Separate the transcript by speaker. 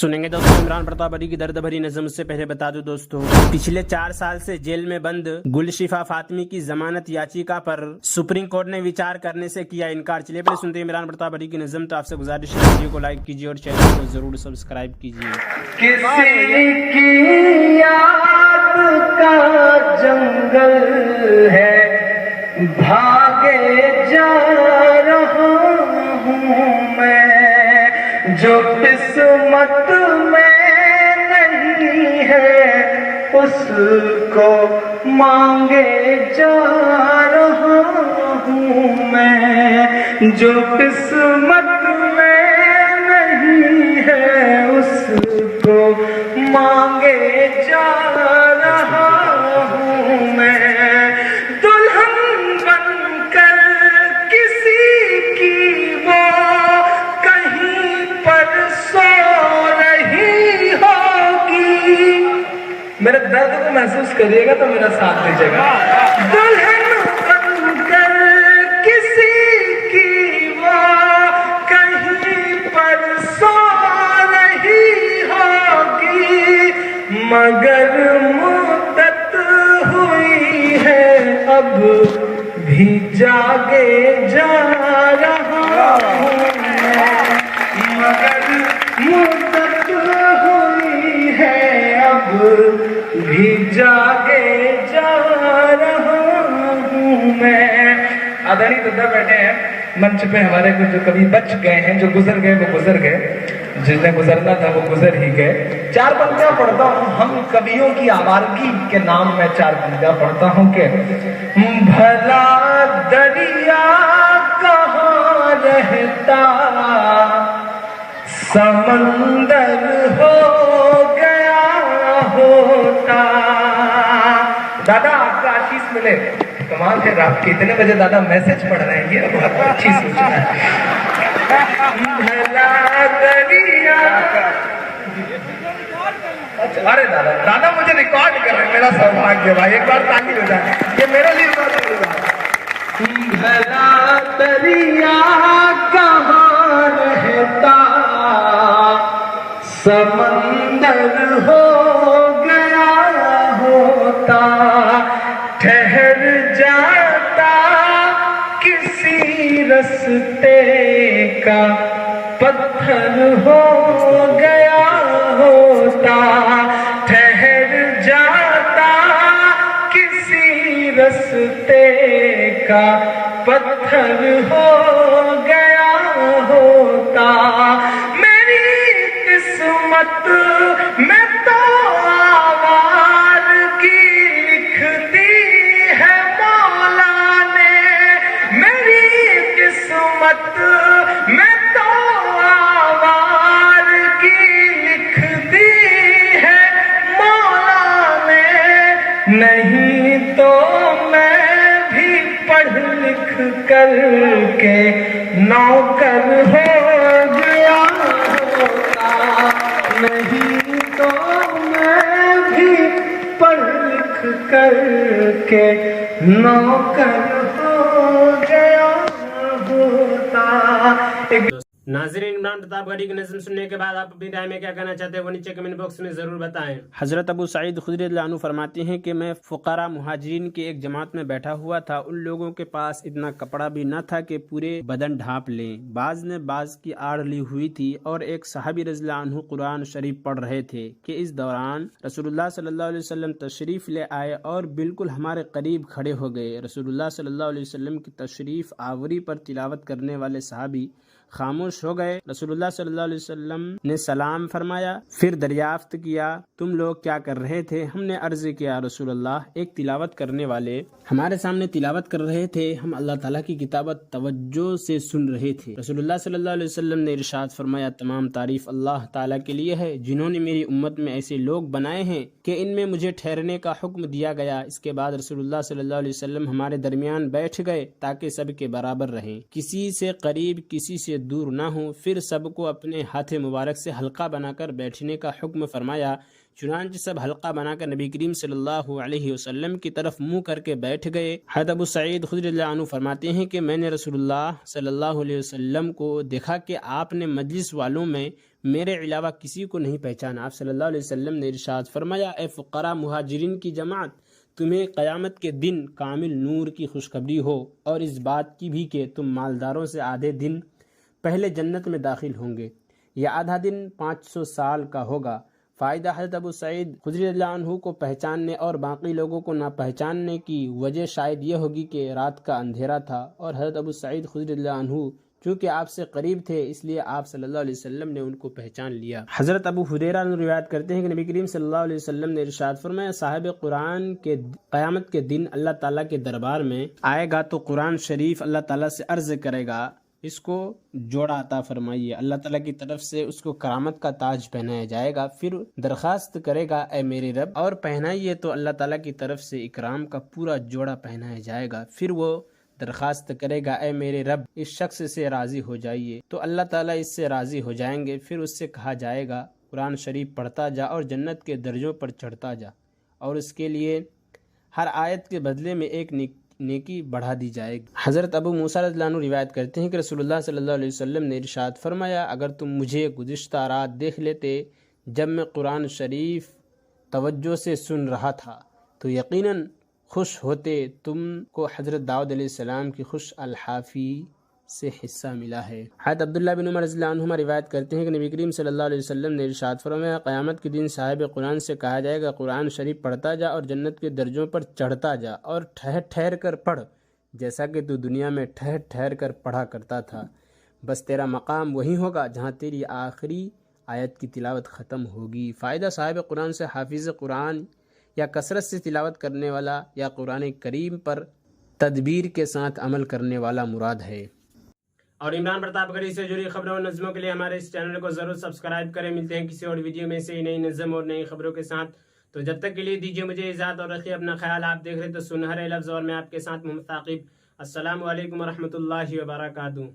Speaker 1: سنیں گے دوستوں عمران پرتاپ بری کی درد بھری نظم. سے پہلے بتا دوں دوستوں پچھلے 4 سال سے جیل میں بند گلشفا فاطمی کی ضمانت یاچیکا پر سپریم کورٹ نے وچار کرنے سے کیا انکار. چلیے پہلے سنتے ہیں عمران پرتاپ بری کی نظم. تو آپ سے گزارش ہے ویڈیو کو لائک کیجیے اور چینل کو ضرور سبسکرائب کیجیے.
Speaker 2: کسی کی یاد کا جنگل ہے بھاگے جا رہا ہوں میں، جو قسمت میں نہیں ہے اس کو مانگے جا رہا ہوں میں، جو قسمت میں نہیں ہے اس کو مانگے جا رہا ہوں میں. دلہن بن کر کسی کی وہ کہیں پر سو رہی ہوگی. میرے درد کو محسوس کریے گا تو میرا ساتھ دیجیے گا. دلہن بن کر کسی کی وہ کہیں پر سو رہی ہوگی، مگر مدت ہوئی ہے اب بھی جاگے جا رہا ہوں میں، مگر مدت ہوئی ہے اب بھی جاگے جا رہا ہوں میں. آدھاری دادا بیٹھے ہیں منچ پہ ہمارے کچھ جو کبھی بچ گئے ہیں، جو گزر گئے وہ گزر گئے، جنہیں گزرنا تھا وہ گزر ہی گئے. 4 پنکتیاں پڑھتا ہوں. ہم کبیوں کی آوارگی کے نام میں 4 پنکتیاں پڑھتا ہوں کہ بھلا دریا کہاں رہتا سمندر ہو گیا ہوتا. دادا آپ کا آشیش ملے. کمال ہے آپ کے اتنے بجے دادا میسج پڑھ رہے ہیں، یہ بہت اچھی سوچنا ہے. بھلا دریا، ارے دادا دادا مجھے ریکارڈ کر رہے ہیں، میرا سوبھاگیہ بھائی. ایک بار تالی ہو جائے، یہ میرے لیے بہت بڑی بات ہے. بھلا دریا کہاں رہتا سمندر ہو گیا ہوتا، ٹھہر جاتا کسی رستے کا پتھر ہو گیا ہوتا، ٹھہر جاتا کسی رستے کا پتھر ہو گیا ہوتا. میری قسمت میں تو آوارگی لکھ دی ہے مولا نے، میری قسمت میں تو آوارگی لکھ دی ہے مولا نے. نہیں تو میں بھی پڑھ لکھ کر کے نوکر ہو گیا ہوتا، نہیں تو میں بھی پڑھ لکھ کر کے نوکر ہو گیا ہوتا.
Speaker 1: ناظرین عمران پرتاپ بری کی نظم سننے کے بعد آپ اپنی رائے میں کیا کہنا چاہتے ہیں وہ نیچے کمنٹ باکس میں ضرور بتائیں. حضرت ابو سعید خدری رضی اللہ عنہ فرماتے ہیں کہ میں فقراء مہاجرین کی ایک جماعت میں بیٹھا ہوا تھا. ان لوگوں کے پاس اتنا کپڑا بھی نہ تھا کہ پورے بدن ڈھانپ لیں. بعض نے بعض کی آڑ لی ہوئی تھی اور ایک صحابی رضی اللہ عنہ قرآن شریف پڑھ رہے تھے کہ اس دوران رسول اللہ صلی اللہ علیہ وسلم تشریف لے آئے اور بالکل ہمارے قریب کھڑے ہو گئے. رسول اللہ صلی اللہ علیہ وسلم کی تشریف آوری پر تلاوت کرنے والے صحابی خاموش ہو گئے. رسول اللہ صلی اللہ علیہ وسلم نے سلام فرمایا، پھر دریافت کیا تم لوگ کیا کر رہے تھے؟ ہم نے عرض کیا رسول اللہ ایک تلاوت کرنے والے ہمارے سامنے تلاوت کر رہے تھے، ہم اللہ تعالیٰ کی کتابت توجہ سے سن رہے تھے. رسول اللہ صلی اللہ علیہ وسلم نے ارشاد فرمایا تمام تعریف اللہ تعالیٰ کے لیے ہے جنہوں نے میری امت میں ایسے لوگ بنائے ہیں کہ ان میں مجھے ٹھہرنے کا حکم دیا گیا. اس کے بعد رسول اللہ صلی اللہ علیہ وسلم ہمارے درمیان بیٹھ گئے تاکہ سب کے برابر رہیں، کسی سے قریب کسی سے دور نہ ہوں. پھر سب کو اپنے ہاتھ مبارک سے حلقہ بنا کر بیٹھنے کا حکم فرمایا. چنانچہ سب حلقہ بنا کر نبی کریم صلی اللہ علیہ وسلم کی طرف منہ کر کے بیٹھ گئے۔ حضرت ابو سعید خدری رضی اللہ عنہ فرماتے ہیں کہ میں نے رسول اللہ صلی اللہ علیہ وسلم کو دیکھا کہ آپ نے مجلس والوں میں میرے علاوہ کسی کو نہیں پہچانا۔ آپ صلی اللہ علیہ وسلم نے ارشاد فرمایا، اے فقراء مہاجرین کی جماعت، تمہیں قیامت کے دن کامل نور کی خوشخبری ہو، اور اس بات کی بھی کہ تم مالداروں سے آدھے دن پہلے جنت میں داخل ہوں گے، یہ آدھا دن 500 سال کا ہوگا۔ فائدہ: حضرت ابو سعید خدری رضی اللہ عنہ کو پہچاننے اور باقی لوگوں کو نہ پہچاننے کی وجہ شاید یہ ہوگی کہ رات کا اندھیرا تھا، اور حضرت ابو سعید خدری رضی اللہ عنہ چونکہ آپ سے قریب تھے اس لیے آپ صلی اللہ علیہ وسلم نے ان کو پہچان لیا۔ حضرت ابو ہریرہ روایت کرتے ہیں کہ نبی کریم صلی اللہ علیہ وسلم نے ارشاد فرمایا، صاحب قرآن کے قیامت کے دن اللہ تعالیٰ کے دربار میں آئے گا تو قرآن شریف اللہ تعالیٰ سے عرض کرے گا، اس کو جوڑا عطا فرمائیے۔ اللہ تعالیٰ کی طرف سے اس کو کرامت کا تاج پہنایا جائے گا، پھر درخواست کرے گا، اے میرے رب، اور پہنائیے، تو اللہ تعالیٰ کی طرف سے اکرام کا پورا جوڑا پہنایا جائے گا۔ پھر وہ درخواست کرے گا، اے میرے رب، اس شخص سے راضی ہو جائیے، تو اللہ تعالیٰ اس سے راضی ہو جائیں گے۔ پھر اس سے کہا جائے گا، قرآن شریف پڑھتا جا اور جنت کے درجوں پر چڑھتا جا، اور اس کے لیے ہر آیت کے بدلے میں ایک نیکی بڑھا دی جائے گی۔ حضرت ابو موسیٰ رضی اللہ عنہ روایت کرتے ہیں کہ رسول اللہ صلی اللہ علیہ وسلم نے ارشاد فرمایا، اگر تم مجھے گزشتہ رات دیکھ لیتے جب میں قرآن شریف توجہ سے سن رہا تھا تو یقیناً خوش ہوتے۔ تم کو حضرت داؤد علیہ السلام کی خوش الحافی سے حصہ ملا ہے۔ حضرت عبداللہ بن عمر رضی اللہ عنہما روایت کرتے ہیں کہ نبی کریم صلی اللہ علیہ وسلم نے ارشاد فرمایا، قیامت کے دن صاحب قرآن سے کہا جائے گا، قرآن شریف پڑھتا جا اور جنت کے درجوں پر چڑھتا جا، اور ٹھہر ٹھہر کر پڑھ جیسا کہ تو دنیا میں ٹھہر ٹھہر کر پڑھا کرتا تھا، بس تیرا مقام وہی ہوگا جہاں تیری آخری آیت کی تلاوت ختم ہوگی۔ فائدہ: صاحب قرآن سے حافظ قرآن یا کثرت سے تلاوت کرنے والا یا قرآن کریم پر تدبیر کے ساتھ عمل کرنے والا مراد ہے۔ اور عمران پرتاپ گڑھی سے جڑی خبروں اور نظموں کے لیے ہمارے اس چینل کو ضرور سبسکرائب کریں۔ ملتے ہیں کسی اور ویڈیو میں سے نئی نظم اور نئی خبروں کے ساتھ، تو جب تک کے لیے دیجیے مجھے اجازت اور رکھیے اپنا خیال۔ آپ دیکھ رہے تو سنہرے لفظ اور میں آپ کے ساتھ محمد ثاقب۔ السلام علیکم ورحمۃ اللہ وبرکاتہ۔